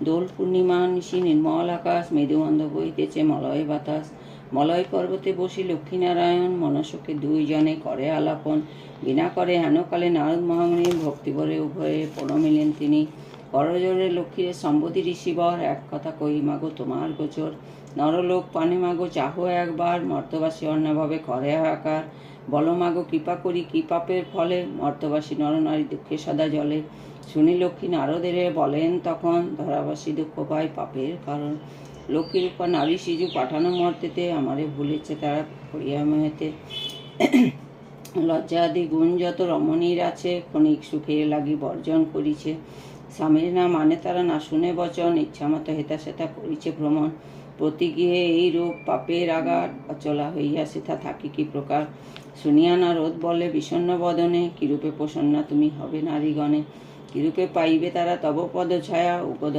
দোল পূর্ণিমা নিশি নির্মল আকাশ, মৃদুমন্দ বইতেছে মলয় বাতাস। মলয় পর্বতে বসি লক্ষ্মীনারায়ণ, মনসকে দুইজনে করে আলাপন। বিনা করে হেনকালে নারদ মহামুনি, ভক্তিভরে উভয়ে প্রণমিলেন তিনি। করজোরে লক্ষ্মীরে সম্বোধি ঋষিবর, এক কথা কহি মাগো তোমার গোচর। নরলোক পানে মাগো চাহো একবার, মর্তবাসী অন্যভাবে করে হাহাকার। বলো মাগো কৃপা করি কি পাপের ফলে, মর্তবাসী নরনারী দুঃখে সদা জলে। শুনি লক্ষ্মী নারদেরে বলেন তখন, ধরাবাসী দুঃখ পায় পাপের কারণ। লক্ষ্মীর উপর নারী সিজু পাঠানো মর্তেতে, আমারে ভুলেছে তারা করিয়া মেহেতে। লজ্জা আদি গুণ যত রমণীর আছে, ক্ষণিক সুখের লাগি বর্জন করিছে। স্বামীর না মানে তারা না শুনে বচন, ইচ্ছামতো হেতা সেতা করিছে ভ্রমণ। প্রতি গৃহে এই রূপ পাপের আগার, অচলা হইয়া সেথা থাকি কি প্রকার। শুনিয়া নারদ বলে বিষণ্ণ বদনে, কিরূপে প্রসন্না তুমি হবে নারীগণে। কিরূপে পাইবে তারা তব পদ ছায়া, উপদ